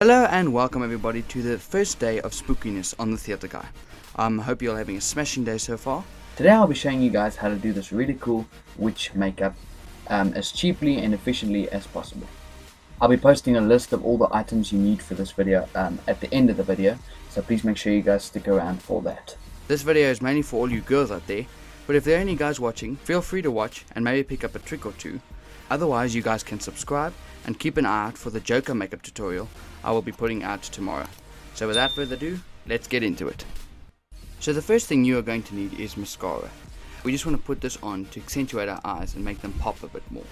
Hello and welcome everybody to the first day of Spookiness on the Theatre Guy. Hope you're all having a smashing day so far. Today I'll be showing you guys how to do this really cool witch makeup as cheaply and efficiently as possible. I'll be posting a list of all the items you need for this video at the end of the video, so please make sure you guys stick around for that. This video is mainly for all you girls out there, but if there are any guys watching, feel free to watch and maybe pick up a trick or two. Otherwise you guys can subscribe and keep an eye out for the Joker makeup tutorial I will be putting out tomorrow. So without further ado, let's get into it. So the first thing you are going to need is mascara. We just want to put this on to accentuate our eyes and make them pop a bit more.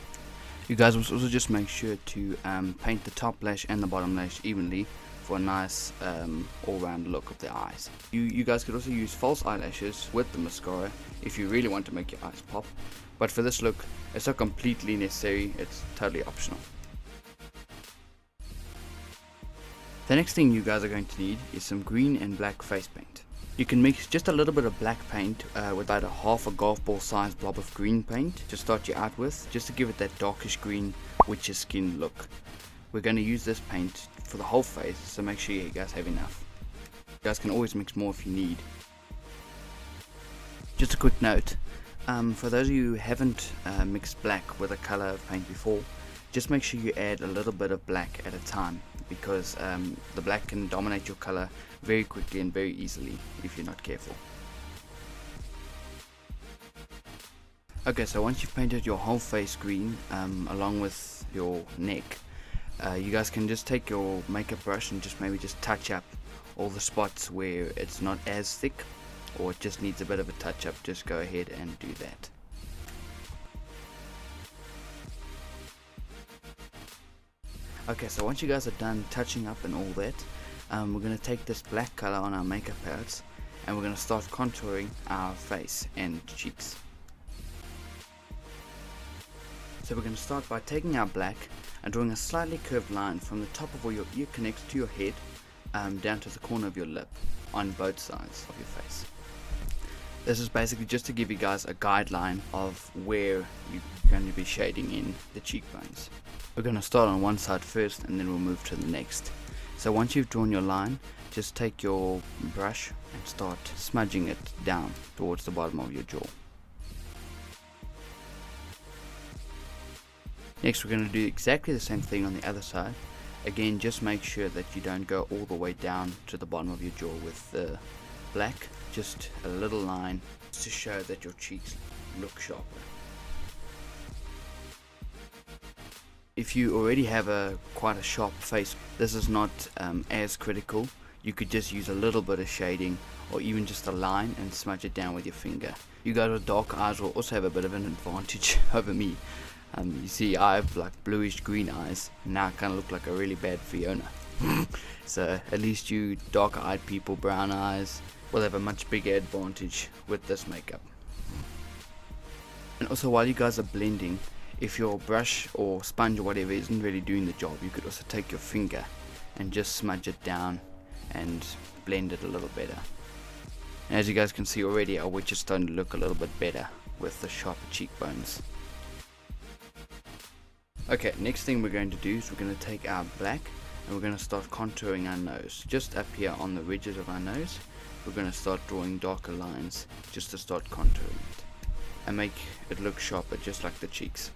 You guys must also just make sure to paint the top lash and the bottom lash evenly for a nice all-round look of the eyes. You guys could also use false eyelashes with the mascara if you really want to make your eyes pop, but for this look it's not completely necessary, it's totally optional. The next thing you guys are going to need is some green and black face paint. You can mix just a little bit of black paint with about half a golf ball sized blob of green paint to start you out with, just to give it that darkish green witch's skin look. We're going to use this paint for the whole face, so make sure you guys have enough. You guys can always mix more if you need. Just a quick note, for those of you who haven't mixed black with a color of paint before, just make sure you add a little bit of black at a time, because the black can dominate your color very quickly and very easily if you're not careful. Okay, so once you've painted your whole face green along with your neck, you guys can just take your makeup brush and maybe just touch up all the spots where it's not as thick or it just needs a bit of a touch up. Just go ahead and do that. Okay, so once you guys are done touching up and all that, we're going to take this black color on our makeup palettes and we're going to start contouring our face and cheeks. So we're going to start by taking our black and drawing a slightly curved line from the top of where your ear connects to your head down to the corner of your lip on both sides of your face. This is basically just to give you guys a guideline of where you're going to be shading in the cheekbones. We're going to start on one side first and then we'll move to the next. So once you've drawn your line, just take your brush and start smudging it down towards the bottom of your jaw. Next we're going to do exactly the same thing on the other side. Again, just make sure that you don't go all the way down to the bottom of your jaw with the black, just a little line to show that your cheeks look sharper. If you already have quite a sharp face, this is not as critical. You could just use a little bit of shading or even just a line and smudge it down with your finger. You guys with dark eyes will also have a bit of an advantage over me. You see, I have like bluish green eyes, and now I kind of look like a really bad Fiona. So at least you darker eyed people, brown eyes, will have a much bigger advantage with this makeup. And also while you guys are blending, if your brush or sponge or whatever isn't really doing the job, you could also take your finger and just smudge it down and blend it a little better. And as you guys can see already, our witch is starting to look a little bit better with the sharper cheekbones. Okay, next thing we're going to do is we're going to take our black and we're going to start contouring our nose. Just up here on the ridges of our nose, we're going to start drawing darker lines just to start contouring it and make it look sharper, just like the cheeks.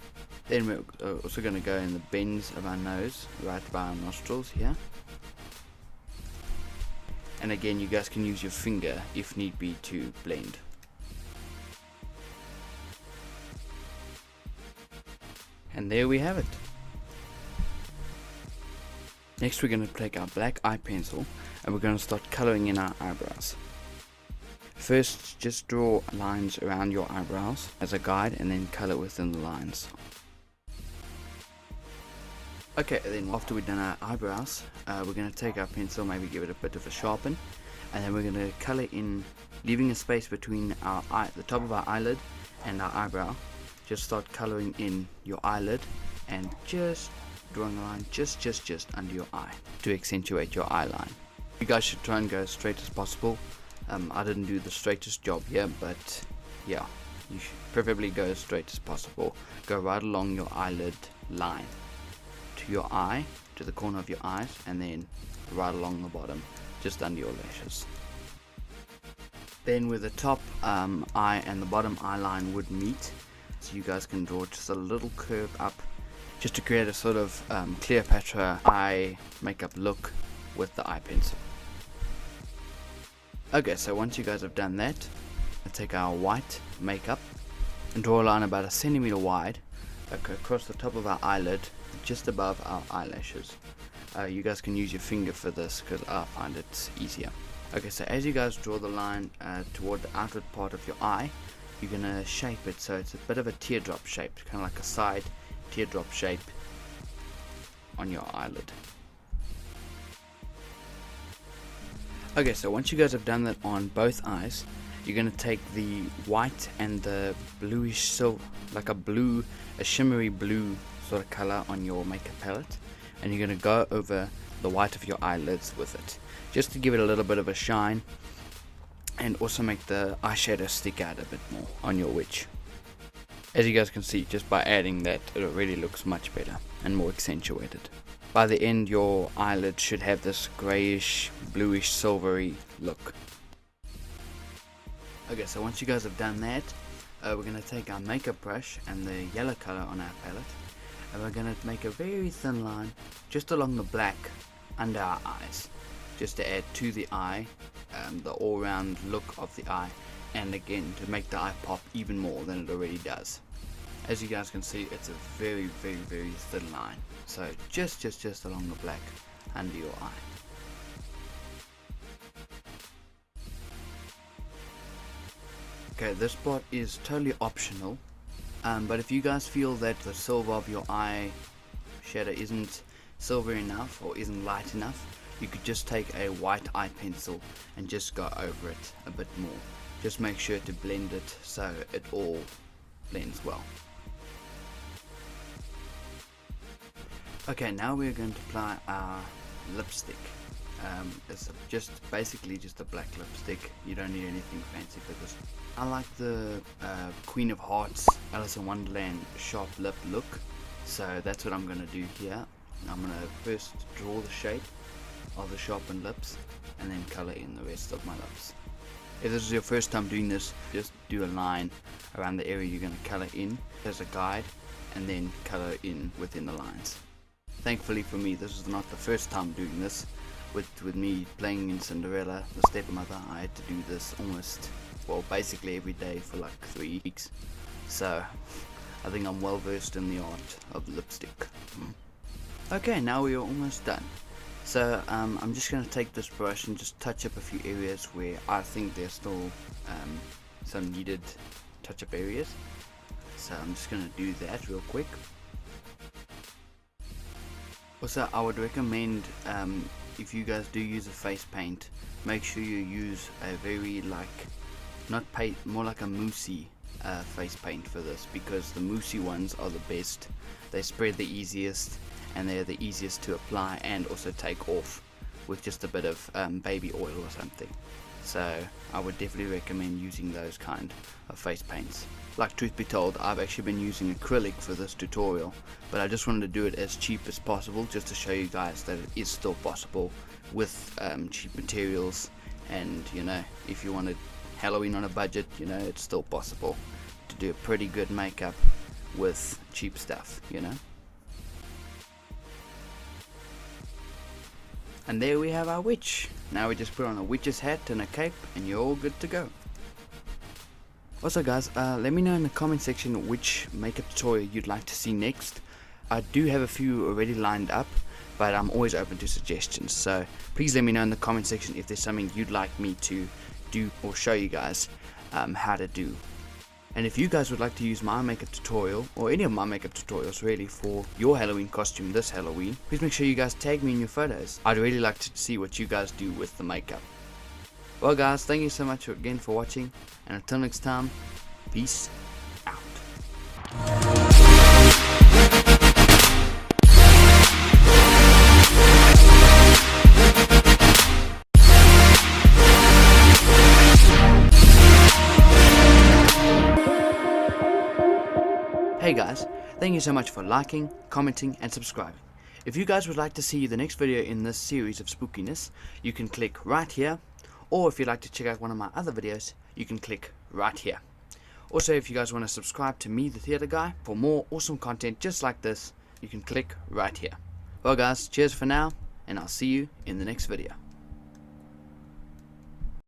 Then we're also going to go in the bends of our nose, right by our nostrils here. And again, you guys can use your finger if need be to blend. And there we have it. Next we're going to take our black eye pencil and we're going to start colouring in our eyebrows. First, just draw lines around your eyebrows as a guide and then colour within the lines. Okay, then after we've done our eyebrows, we're going to take our pencil, maybe give it a bit of a sharpen, and then we're going to colour in, leaving a space between the top of our eyelid and our eyebrow. Just start colouring in your eyelid and just drawing a line just under your eye to accentuate your eye line. You guys should try and go as straight as possible. I didn't do the straightest job here, but yeah, you should preferably go as straight as possible. Go right along your eyelid line to your eye to the corner of your eyes and then right along the bottom, just under your lashes. Then where the top eye and the bottom eye line would meet, so you guys can draw just a little curve up, just to create a sort of Cleopatra eye makeup look with the eye pencil. Okay, so once you guys have done that, I'll take our white makeup and draw a line about 1 centimeter wide across the top of our eyelid, just above our eyelashes. You guys can use your finger for this because I find it easier. Okay, so as you guys draw the line toward the outward part of your eye, you're going to shape it so it's a bit of a teardrop shape, kind of like a side teardrop shape on your eyelid. Okay, so once you guys have done that on both eyes, you're going to take the white and the bluish silver, like a shimmery blue sort of color on your makeup palette, and you're going to go over the white of your eyelids with it, just to give it a little bit of a shine and also make the eyeshadow stick out a bit more on your witch. As you guys can see, just by adding that, it really looks much better and more accentuated. By the end, your eyelid should have this greyish, bluish, silvery look. Okay, so once you guys have done that, we're going to take our makeup brush and the yellow color on our palette, and we're going to make a very thin line just along the black under our eyes, just to add to the eye the all-round look of the eye, and again to make the eye pop even more than it already does. As you guys can see, it's a very thin line, so just along the black under your eye. Okay, this part is totally optional, but if you guys feel that the silver of your eye shadow isn't silver enough or isn't light enough, you could just take a white eye pencil and just go over it a bit more. Just make sure to blend it so it all blends well. Okay, now we're going to apply our lipstick. It's basically just a black lipstick. You don't need anything fancy for this. I like the Queen of Hearts Alice in Wonderland sharp lip look, so that's what I'm going to do here. I'm going to first draw the shape of the sharpened lips and then color in the rest of my lips. If this is your first time doing this, just do a line around the area you're going to color in as a guide and then color in within the lines. Thankfully for me, this is not the first time doing this. With me playing in Cinderella, the stepmother, I had to do this basically every day for like 3 weeks. So I think I'm well versed in the art of lipstick. Okay, now we are almost done. So I'm just going to take this brush and just touch up a few areas where I think there's still some needed touch up areas. So I'm just going to do that real quick. Also, I would recommend if you guys do use a face paint, make sure you use a very more like a moussey face paint for this, because the moussey ones are the best. They spread the easiest and they're the easiest to apply and also take off with just a bit of baby oil or something. So I would definitely recommend using those kind of face paints. Like, truth be told, I've actually been using acrylic for this tutorial, but I just wanted to do it as cheap as possible just to show you guys that it is still possible with cheap materials. And you know, if you wanted Halloween on a budget, you know, it's still possible to do a pretty good makeup with cheap stuff, you know. And there we have our witch. Now we just put on a witch's hat and a cape and you're all good to go. Also guys, let me know in the comment section which makeup tutorial you'd like to see next. I do have a few already lined up, but I'm always open to suggestions, so please let me know in the comment section if there's something you'd like me to do or show you guys how to do. And if you guys would like to use my makeup tutorial, or any of my makeup tutorials really, for your Halloween costume this Halloween, please make sure you guys tag me in your photos. I'd really like to see what you guys do with the makeup. Well guys, thank you so much again for watching, and until next time, peace out. Hey guys, thank you so much for liking, commenting and subscribing. If you guys would like to see the next video in this series of spookiness, you can click right here, or if you'd like to check out one of my other videos, you can click right here. Also, if you guys want to subscribe to me, the Theatre Guy, for more awesome content just like this, you can click right here. Well guys, cheers for now, and I'll see you in the next video.